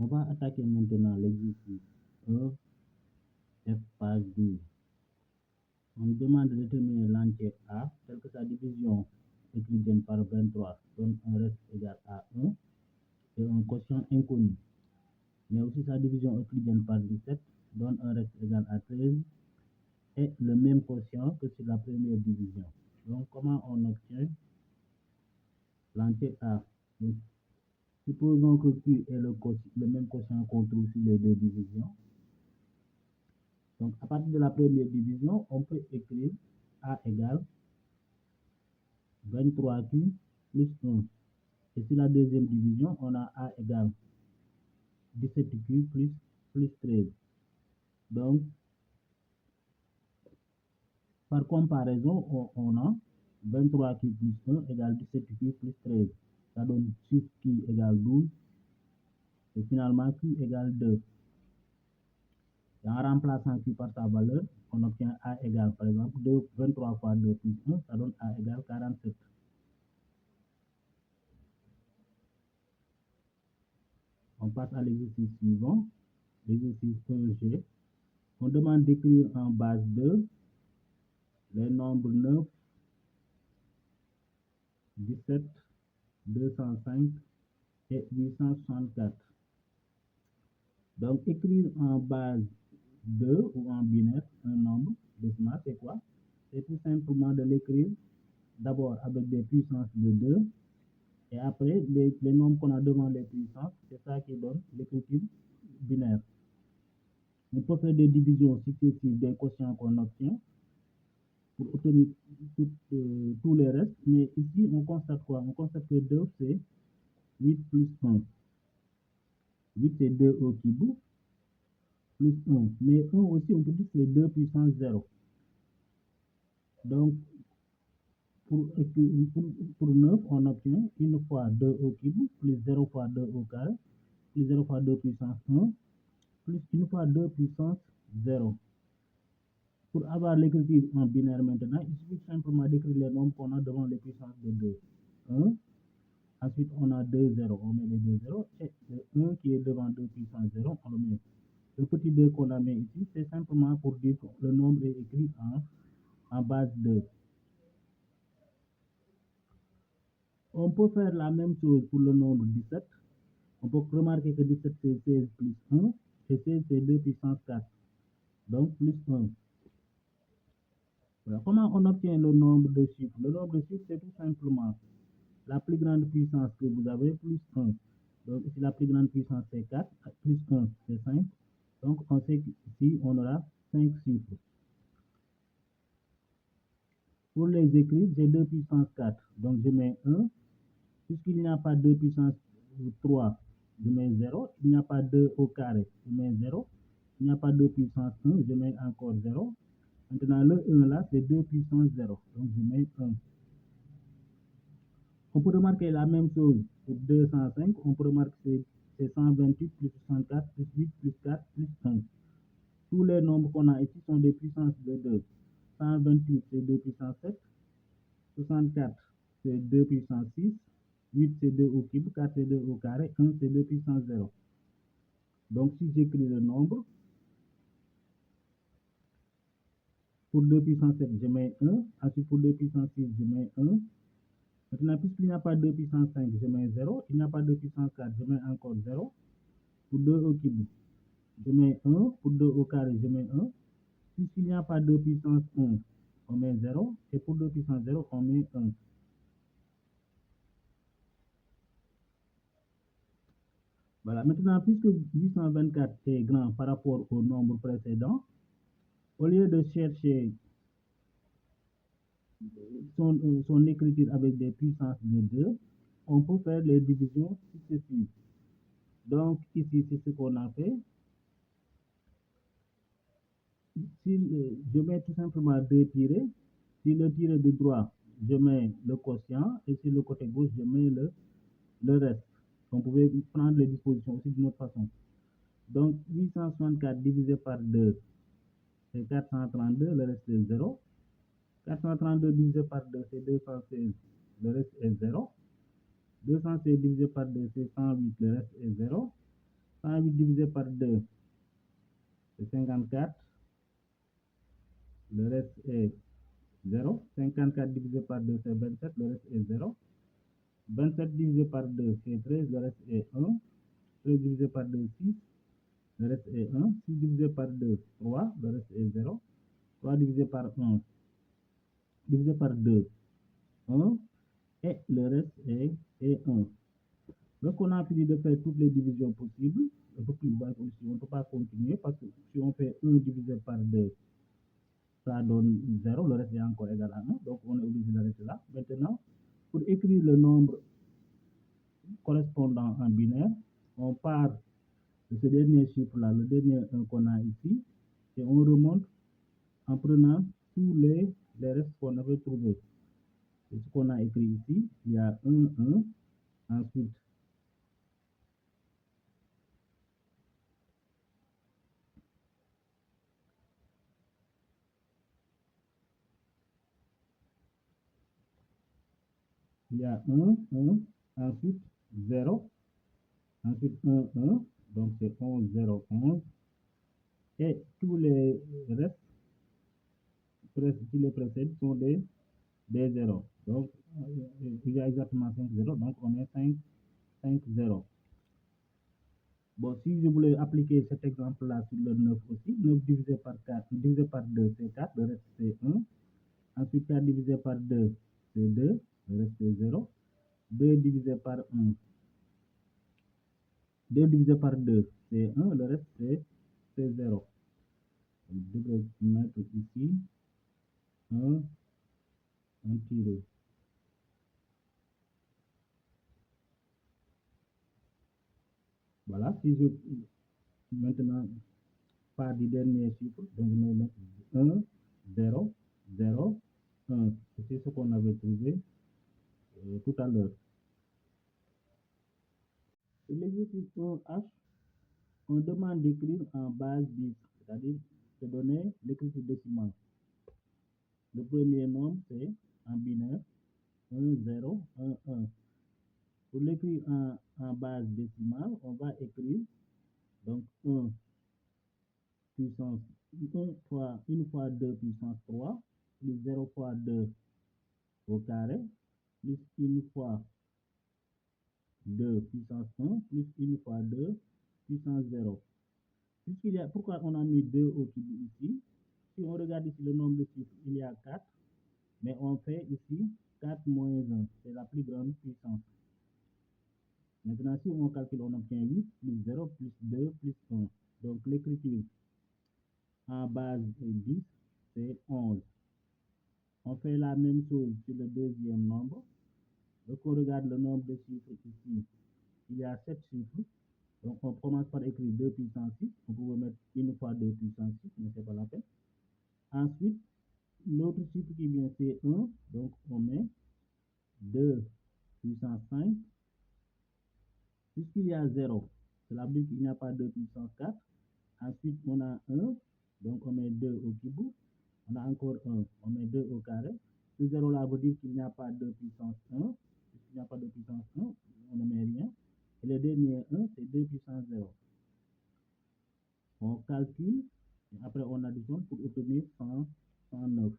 On va attaquer maintenant l'exercice 1, F page 12. On nous demande de déterminer l'entier A tel que sa division euclidienne par 23 donne un reste égal à 1 et un quotient inconnu. Mais aussi sa division euclidienne par 17 donne un reste égal à 13 et le même quotient que sur la première division. Donc, comment on obtient l'entier A? Donc, supposons que Q est le même quotient qu'on trouve sur les deux divisions. Donc, à partir de la première division, on peut écrire A égale 23Q plus 1. Et sur la deuxième division, on a A égale 17Q plus 13. Donc, par comparaison, on a 23Q plus 1 égale 17Q plus 13. Ça donne 6Q égale 12. Et finalement, Q égale 2. Et en remplaçant Q par sa valeur, on obtient A égale, par exemple, 23 fois 2 plus 1, ça donne A égale 47. On passe à l'exercice suivant, l'exercice 1G. On demande d'écrire en base 2 les nombres 9, 17, 205 et 864. Donc, écrire en base 2 ou en binaire un nombre décimal, c'est quoi? C'est tout simplement de l'écrire d'abord avec des puissances de 2 et après les nombres qu'on a devant les puissances, c'est ça qui donne l'écriture binaire. On peut faire des divisions successives des quotients qu'on obtient pour obtenir tous les restes, mais ici on constate quoi? On constate que 2 c'est 8 plus 1. 8 c'est 2 au cube plus 1. Mais 1 aussi on peut dire que c'est 2 puissance 0. Donc pour 9 on obtient 1 fois 2 au cube plus 0 fois 2 au carré plus 0 fois 2 puissance 1 plus 1 fois 2 puissance 0. Pour avoir l'écriture en binaire maintenant, il suffit simplement d'écrire les nombres qu'on a devant les puissances de 2. 1, ensuite on a 2 0, on met les 2 0, et le 1 qui est devant 2 puissance 0, on le met. Le petit 2 qu'on a mis ici, c'est simplement pour dire que le nombre est écrit en base 2. On peut faire la même chose pour le nombre 17. On peut remarquer que 17 c'est 16 plus 1, et 16 c'est 2 puissance 4, donc plus 1. Voilà. Comment on obtient le nombre de chiffres? Le nombre de chiffres, c'est tout simplement la plus grande puissance que vous avez plus 1. Donc ici, la plus grande puissance, c'est 4, plus 1, c'est 5. Donc on sait qu'ici, on aura 5 chiffres. Pour les écrire, j'ai 2 puissance 4. Donc je mets 1. Puisqu'il n'y a pas 2 puissance 3, je mets 0. Il n'y a pas 2 au carré, je mets 0. Il n'y a pas 2 puissance 1, je mets encore 0. Maintenant, le 1 là, c'est 2 puissance 0. Donc je mets 1. On peut remarquer la même chose pour 205. On peut remarquer que c'est 128 plus 64 plus 8 plus 4 plus 1. Tous les nombres qu'on a ici sont des puissances de 2. 128 c'est 2 puissance 7. 64 c'est 2 puissance 6. 8 c'est 2 au cube. 4 c'est 2 au carré. 1 c'est 2 puissance 0. Donc si j'écris le nombre, pour 2 puissance 7 je mets 1. Ensuite pour 2 puissance 6 je mets 1. Maintenant, puisqu'il n'y a pas 2 puissance 5, je mets 0. Il n'y a pas 2 puissance 4, je mets encore 0. Pour 2 au cube, je mets 1. Pour 2 au carré, je mets 1. Puisqu'il n'y a pas 2 puissance 1, on met 0. Et pour 2 puissance 0, on met 1. Voilà. Maintenant, puisque 824 est grand par rapport au nombre précédent, au lieu de chercher son écriture avec des puissances de 2, on peut faire les divisions successives. Donc, ici, c'est ce qu'on a fait. Si je mets tout simplement 2 tirés. Si le tiré de droit, je mets le quotient, et sur le côté gauche, je mets le reste. On pouvait prendre les dispositions aussi d'une autre façon. Donc, 864 divisé par 2, c'est 432, le reste est 0. 432 divisé par 2, c'est 216, le reste est 0. 216 divisé par 2, c'est 108, le reste est 0. 108 divisé par 2, c'est 54. Le reste est 0. 54 divisé par 2, c'est 27. Le reste est 0. 27 divisé par 2, c'est 13. Le reste est 1. 13 divisé par 2, 6. Le reste est 1. 6 divisé par 2, 3. Le reste est 0. 3 divisé par 1, divisé par 2, 1. Et le reste est 1. Donc, on a fini de faire toutes les divisions possibles. On ne peut pas continuer parce que si on fait 1 divisé par 2, ça donne 0. Le reste est encore égal à 1. Donc, on est obligé d'arrêter là. Maintenant, pour écrire le nombre correspondant en binaire, on part de ce dernier chiffre-là, le dernier 1 qu'on a ici, et on remonte en prenant tous les restes qu'on avait trouvés. C'est ce qu'on a écrit ici. Il y a 1, 1. Ensuite, il y a 1, 1. Ensuite, 0. Ensuite, 1, 1. Donc, c'est 11, 0, 11. Et tous les restes qui les précèdent sont des 0. Donc, il y a exactement 5 0. Donc, on met 5, 5, 0. Bon, si je voulais appliquer cet exemple-là sur le 9 aussi, 9 divisé par 4, divisé par 2, c'est 4, le reste c'est 1. Ensuite, 4 divisé par 2, c'est 2, le reste c'est 0. 2 divisé par 1, 2 divisé par 2, c'est 1, le reste c'est 0. Je devrais mettre ici 1, un tiré. Voilà, si je maintenant par du dernier chiffre, donc je vais mettre 1, 0, 0, 1. C'est ce qu'on avait trouvé tout à l'heure. L'exercice 1H, on demande d'écrire en base 10, c'est-à-dire de donner l'écriture décimale. Le premier nombre, c'est en binaire 1, 0, 1, 1. Pour l'écrire en base décimale, on va écrire donc 1 puissance 1 fois 2 puissance 3 plus 0 fois 2 au carré plus 1 fois 2 puissance 1 plus 1 fois 2 puissance 0. Pourquoi on a mis 2 au cube ici? Si on regarde ici le nombre de chiffres, il y a 4, mais on fait ici 4 moins 1, c'est la plus grande puissance. Maintenant, si on calcule, on obtient 8 plus 0 plus 2 plus 1. Donc, l'écriture en base 10, c'est 11. On fait la même chose sur le deuxième nombre. Donc, on regarde le nombre de chiffres ici. Il y a 7 chiffres. Donc, on commence par écrire 2 puissance 6. On peut mettre 1 fois 2 puissance 6, mais ce n'est pas la peine. Ensuite, l'autre chiffre qui vient, c'est 1. Donc, on met 2 puissance 5. Puisqu'il y a 0, cela veut dire qu'il n'y a pas 2 puissance 4. Ensuite, on a 1. Donc, on met 2 au cube. On a encore 1. On met 2 au carré. Ce 0 là veut dire qu'il n'y a pas 2 puissance 1. Puisqu'il n'y a pas de puissance 1, on ne met rien. Et le dernier 1, c'est 2 puissance 0. On calcule. Et après, on additionne pour obtenir 109.